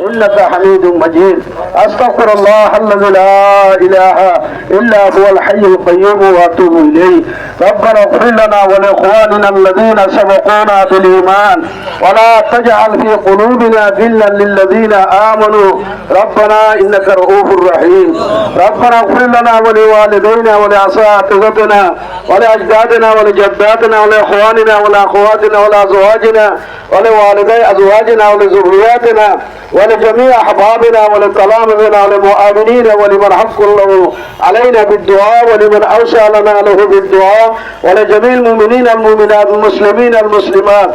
إنك حميد مجيد. أستغفر الله الذي لا إله إلا هو الحي القيوم وأتوب إليه. ربنا اغفر لنا ولإخواننا الذين سبقونا بالإيمان ولا تجعل في قلوبنا غلا للذين آمنوا ربنا إنك رؤوف رحيم. ربنا اغفر لنا ولوالدينا ولأساتذتنا ولأجدادنا ولجداتنا ولإخواننا ولأخواتنا ولأزواجنا ولوالدي أزواجنا ولذرياتنا ولجميع أحبابنا ولتلامذنا وللمؤمنين ولمن حق له علينا بالدعاء ولمن أوصى لنا له بالدعاء ولجميع المؤمنين المؤمنات المسلمين المسلمات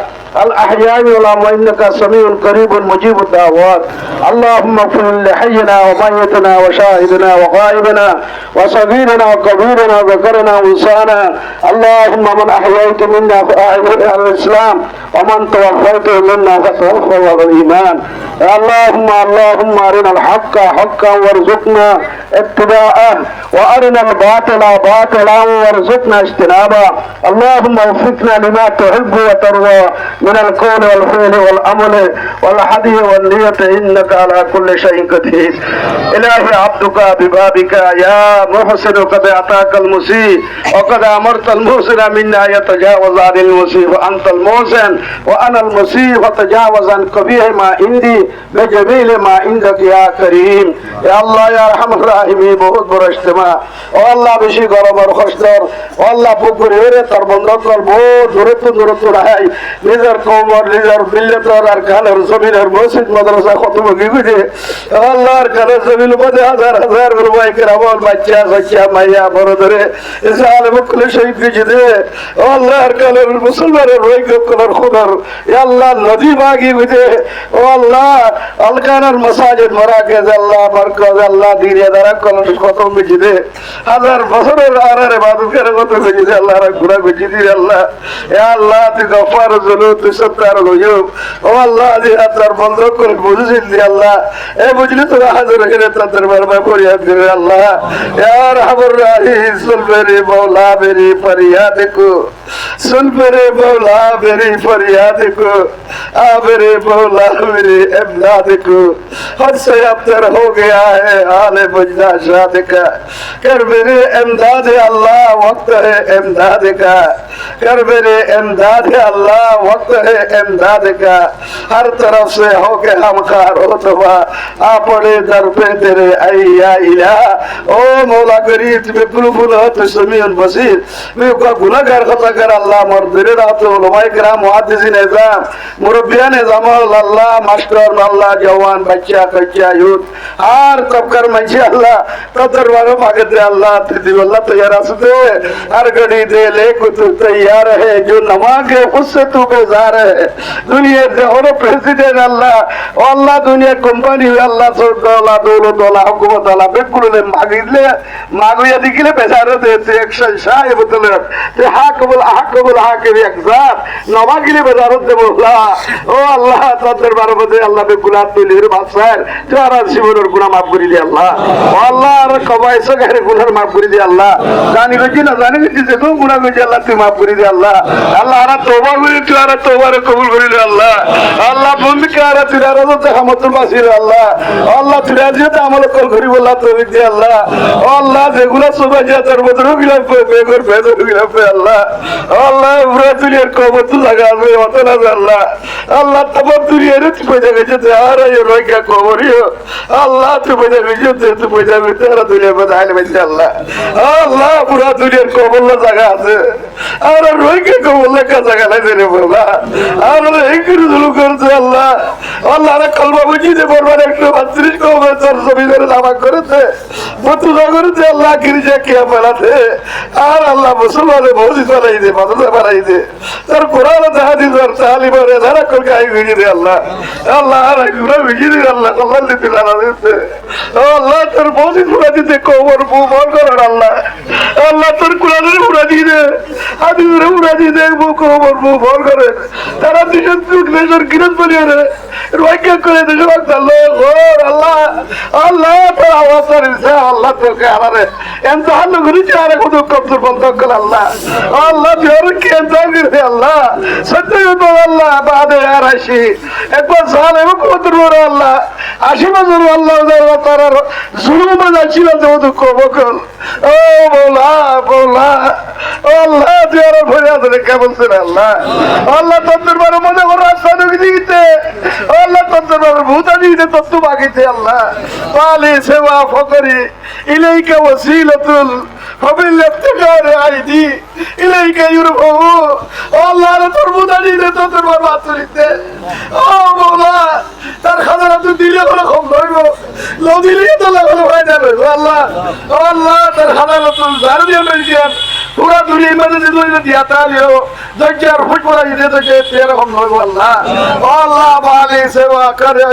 الأحياء والأموات إنك سميع قريب مجيب الدعوات. اللهم اغفر لحينا وميتنا وشاهدنا وغائبنا وصغيرنا وكبيرنا وذكرنا وانثانا. اللهم من أحييت منا فأحيه على الإسلام ومن توفيته منا فتوفه على الإيمان. اللهم أرنا الحق حقا وارزقنا اتباعه وأرنا الباطل باطلا وارزقنا اجتنابه. اللهم وفقنا لما تحب وترضى من القول والفعل والأمل والحديث والنية إنك على كل شيء قدير. إلهي عبدك ببابك يا محسن قد أعطاك المسيء وقد أمرت المحسن منا يتجاوز عن المسيء وأنت المحسن وأنا المسيء فتجاوز عن قبيح ما عندي بجميل ما عندك يا كريم. يا الله يا أرحم الراحمين বহুত বড় ইজতেমা ও আল্লাহ বেশি গরমের কষ্টর ও আল্লাহ পুকুরে এরে তার বন্ধকল বহুত দূরত্ব রাহাই নিজের কৌমর নিজের মিল্লতর আর কালের জমিনের মসজিদ মাদ্রাসা কত বগি বুঝে আল্লাহর কালের জমির মধ্যে হাজার হাজার রুবাই কেরামল বাচ্চা সচ্চা মাইয়া বড় ধরে ইসরায়েল মুখলে শহীদ গেছে দে ও আল্লাহর কালের মুসলমানের রৈক্য করার খবর আল্লাহ নদী মাগি বুঝে ও আল্লাহ আলকানার মসাজিদ মরাকেজ আল্লাহ বরকত আল্লাহ দিনে দ্বারা কলম কত বেঁচে দে হাজার বছরের আরে বাদুর করে কত বেঁচে দে আল্লাহ ঘুরা বেঁচে দিন আল্লাহ আল্লাহ তুই গফার জলু তুই সত্তার গয়ুব ও আল্লাহ যে হাজার বন্ধ করে বুঝেছিস দি আল্লাহ এ বুঝলি তো হাজার করে তাদের বারবার ফরিয়াদ দিবে আল্লাহ ইয়ার হাবর রাহি সুন মেরে মৌলা মেরি ফরিয়াদ কো सुन मेरे मौला मेरी फरियाद को आ मेरे मौला मेरी इमदाद को हद से अबतर हो गया है हाल मुजदा शाद का कर मेरे इमदाद अल्लाह वक्त है इमदाद का कर मेरे इमदाद अल्लाह वक्त है इमदाद का हर तरफ से हो के हम खार हो तो आ पड़े दर पे तेरे अय्या इला ओ मौला गरीब में बुलबुल हो तो समीउल बसीर मैं का गुनाहगार खता कर আল্লাহ মরদরে রাত ওলামায়ে কেরাম মুহাদ্দিসিন ইসলাম মুরব্বিয়ান জামাল আল্লাহ মাস্টার আল্লাহ জওয়ান বাচ্চা কাচ্চা ইউথ আর তবকার মাঝে আল্লাহ তাদের বারে মাগে দে আল্লাহ তুই আল্লাহ তৈয়ার আছে हर घड़ी दे ले कुछ तैयार है जो नमागे उससे तू बेजार है दुनिया दे और प्रेसिडेंट अल्लाह ओ अल्लाह दुनिया कंपनी अल्लाह सोला दौलत वाला हुकूमत वाला बिल्कुल ने मागिले मागुया दिखले बेजार देते एक्शन शाह बदले ते हाकबुल हाकबुल हाकिम एकजार नमागिले बेजार दे बोला ओ अल्लाह ताদের বারবদে আল্লাহ বেগুলাত তুলির বাসার যারা জীবনের গুনাহ maaf করে দে আল্লাহ ও আল্লাহ আর কবাইসা গারে গুনাহ maaf করে দে আল্লাহ জানি গজি না জানি গজি যে গুনাহ গজি আল্লাহ তুই maaf করে দে আল্লাহ আল্লাহ আর তওবা করে তুই আর তওবার কবুল করে দে আল্লাহ আল্লাহ বন্ধকে আর তুই আর রহমত রহমতুল বাসির আল্লাহ আল্লাহ তুই রাজিতে আমল কর করি বল্লাহ তৌফিক দে আল্লাহ ও আল্লাহ যেগুলা সবাই যা তোর বদরু গিলা বেগর বেদর গিলা আল্লাহ আল্লাহ পুরা দুনিয়ার কবর লাগাবে অতলা আল্লাহ আল্লাহ তবব দুনিয়ার তুই পয়দা গেছে আর এই রোগা কবরিও আল্লাহ তুই পয়দা গেছে তুই পয়দা গেছে আর দুনিয়া বদাইলে বেঁচে আল্লাহ আল্লাহ পুরা দুনিয়ার কবর জায়গা আছে আর রোগা কবর কা জায়গা নাই রে বাবা আর এই করে দুলু করছে আল্লাহ আল্লাহ রে কলমা বুঝিতে বরবার একটু 32 কবর তোর জমিদারে দাবা করেছে বতুজা করেছে আল্লাহ গিরিজা কিয়া ফেলাতে আর আল্লাহ মুসলমানের মসজিদ বানাই দে মাদ্রাসা বানাই দে তোর কোরআন হাদিস আর তালিম আর ধারা কল গাই গিয়ে দে আল্লাহ আল্লাহ আর গুরা গিয়ে দে আল্লাহ আল্লাহ দিতে জানা দিতে ও আল্লাহ তোর মসজিদ পুরা দিতে কবর বল করার আল্লাহ আল্লাহ তোর কোরআনের পুরা দিয়ে দে হাদিসের পুরা দিয়ে দে কবর বল করে তারা দিশন দেশের কিরত বলিয়ে রে রোজা করে দেশ আল্লাহ ও আল্লাহ আল্লাহ তোর আওয়াজ করেছে আল্লাহ তোকে আমারে এত হাল ঘুরেছে আরে কত কত বন্ধ করে আল্লাহ আল্লাহ তোর কে জাগিরে আল্লাহ সত্য আল্লাহ বাদে আর আসি একবার সাল এবং কত বড় আল্লাহ আশি বছর আল্লাহ তার জুলুমে যাচ্ছিল তো দুঃখ বকল ও বৌলা বৌলা আল্লাহ তুই ফরিয়াদ রেখে বলছেন আল্লাহ আল্লাহ তোর বারে মনে করো রাস্তা ঢুকে দিতে আল্লাহ তোর বারে ভূতা দিতে তত্ত্ব বাগিতে আল্লাহ পালি সেবা ফকরি ইলাইকা ওয়াসিলাতুল ফবিল ইফতিকার আইদি ইলাইকা ইউরফু আল্লাহ তোর ভূতা দিতে তোর বারে বাতুরিতে ও বৌলা তার খাজানা তুই দিলে কোনো কম ধরব লো দিলে তো লাগলো হয় যাবে আল্লাহ আল্লাহ তার খাজানা তুই ঝাড়ু দিয়ে লইছেন পুরা দুনিয়ার মধ্যে যদি দিয়া তালিও দজ্জার ফুট পড়া দিতে তো যে এরকম নয় আল্লাহ আল্লাহ বালি সেবা করে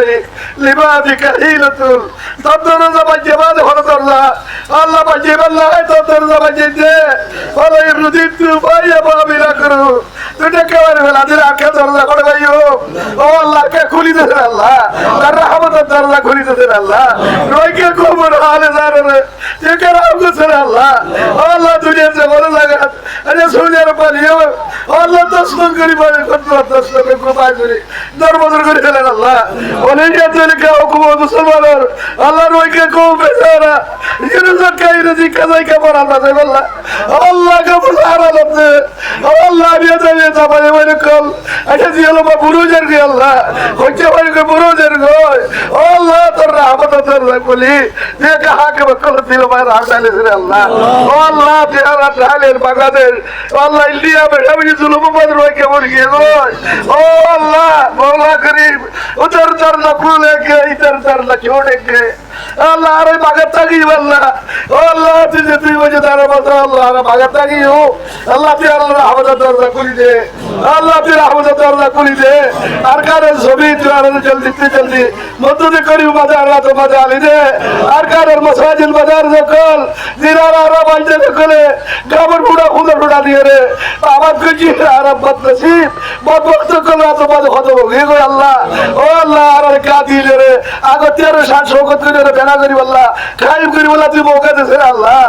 লিবাদি কাহিলাতুল তদর জাবাজে বাদ হরত আল্লাহ আল্লাহ বাজে আল্লাহ তদর জাবাজে দে আল্লাহ রুদিতু বাইয়া বাবিলা করু তুই কেবার বেলা দিলে আকে দরজা করে ভাইও ও আল্লাহ কে খুলি দে আল্লাহ তার রহমতের দরজা খুলি দে আল্লাহ রইকে কবর হালে জারে যে কেরাম গেছে আল্লাহ আল্লাহ দুনিয়ার যে বড় জায়গা আরে সৌদির পালিও আল্লাহ দর্শন করি পারে কত দর্শন কৃপা করি দরবাজার করে ফেলেন আল্লাহ অনেকে চলিকা হুকুম মুসলমানের আল্লাহ রইকে কম বেচারা ইরুজা কাইরে জিকা জায়গা পড়া না বললা আল্লাহ কে বুঝারা লাগছে আল্লাহ বিয়া যাবে যাবে বলে কল আচ্ছা জিয়ালো বা বুরুজের গে আল্লাহ হচ্ছে বলে কে বুরুজের গো আল্লাহ তোর রহমত তোর বলি যে কাহাকে বকল দিল ভাই রাখালে রে আল্লাহ আল্লাহ তেরা ঢালের বাগাদের আল্লাহ ইন্ডিয়া বেটা বেশি জুলুম বাদ রইকে মরে গিয়ে গো ও আল্লাহ মওলা করিম উধর দরজা খুলে কে ইধর দরজা छोड़ के अल्लाह रे भगत की अल्लाह ओ अल्लाह तुझे तू मुझे तारा बता अल्लाह रे भगत की हो अल्लाह तेरा रहमत दरजा खुली दे अल्लाह तेरा रहमत दरजा खुली दे अरकार जमीन द्वारा जल्दी मदद करी बाजार रात बाजार ले दे अरकार मसाजिद बाजार जकल दिनारा रा बाजे जकले गाबर बुड़ा खुदा दिए रे आवाज को जी अरब बदनसीब बहुत वक्त कल रात बाद खत्म हो गई अल्लाह ओ अल्लाह अरे का दिले रे आगो तेरे साथ शौकत করে বেনা করি আল্লাহ কায়েম করি আল্লাহ তুই মৌকা দেছে আল্লাহ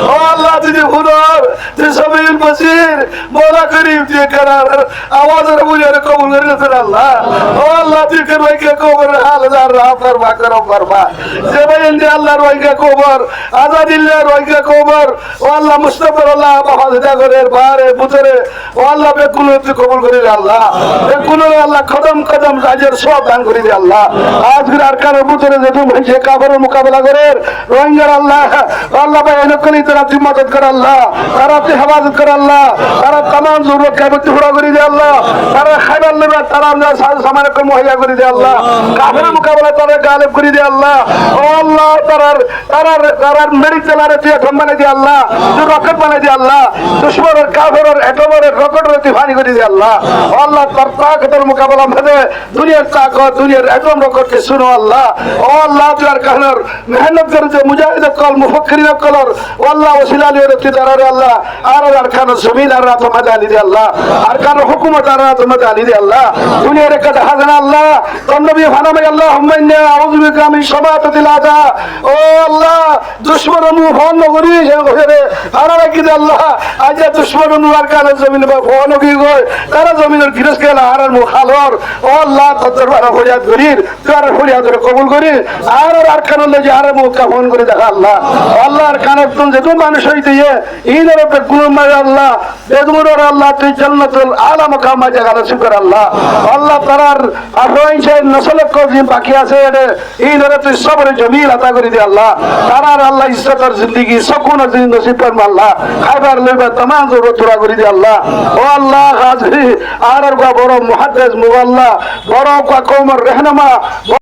ও আল্লাহ তুই হুনর তুই সবিল বসির মওলা করিম তুই করার আওয়াজের বুঝারে কবুল করে দেছে আল্লাহ ও আল্লাহ তুই কে রইকে কবর হাল জার রাহ ফরমা করম ফরমা যে বাইন দে আল্লাহ রইকে কবর আজাদিল্লাহ রইকে কবর ও আল্লাহ মুস্তাফা আল্লাহ বাহাদুর করে বারে পুতরে ও আল্লাহ বেকুল তুই কবুল করে দে আল্লাহ বেকুল আল্লাহ কদম কদম রাজের সব দান করে দে আল্লাহ আজকের আরকানের পুতরে যে তুমি যে কাফেরের মোকাবেলা করে রোহিঙ্গার আল্লাহ আল্লাহ ভাই এনকলি তারা মদদ করে আল্লাহ তারা হেফাজত করে আল্লাহ তারা तमाम জরুরত কাবত পুরা করে দে আল্লাহ তারা খাবার নেবে তারা সাজ সামান কম মুহৈয়া করে দে আল্লাহ কাফেরের মোকাবেলা তারা গালিব করে দে আল্লাহ ও আল্লাহ তারার মেডিকেল আর তুই ঠম বানাই দে আল্লাহ তুই রকেট বানাই দে আল্লাহ দুশমনের কাফেরের এটমের রকেটের তুফানি করে দে আল্লাহ ও আল্লাহ তার তাকতের মোকাবেলা করে দুনিয়ার তাকত দুনিয়ার এটম রকেটকে শুনো আল্লাহ ও আল্লাহ তুই আর কাহনের মেহনত করে যে মুজাহিদ কল মুফক্কিরিন কলর আল্লাহ ওসিলা লিয়ে রতি দারারে আল্লাহ আর খান জমিন আর রাত মাদালি দে আল্লাহ আর কার হুকুমত আর রাত মাদালি দে আল্লাহ দুনিয়ার কাদ হাজান আল্লাহ কোন নবী ফানামে আল্লাহুম্মা ইন্না আউযু বিকা মিন শামাতাতিল আযা ও আল্লাহ দুশমন মু ফোন করি হে আর রাখি দে আল্লাহ আজ দুশমন মু আর কার জমিন বা ফোন কি গয় তারা জমিনের গিরস গেল আর মু খালর ও আল্লাহ তোর বারা ফরিয়াদ করির তোর ফরিয়াদ কবুল করি আর কানলে যে আর মুখ ফোন করে দেখা আল্লাহ আল্লাহর কানের তুম যে তুমি মানুষ হইতে ঈদের গুণ মারে আল্লাহ বেদমুরের আল্লাহ তুই জান্নাতুল আলা মাকাম জায়গা নসিব কর আল্লাহ আল্লাহ তারার আফরাইন নসল কজিম বাকি আছে ঈদের তুই সবরে জমিল আতা করে দে আল্লাহ তারার আল্লাহ ইজ্জতের জিন্দেগি সুকুন জিন্দেগি নসিব কর আল্লাহ খাবার লইবা तमाम জরুরত পুরা করে দে আল্লাহ ও আল্লাহ হাজরি আর বড় মুহাদ্দিস মুআল্লা বড় কওমের रहनुमा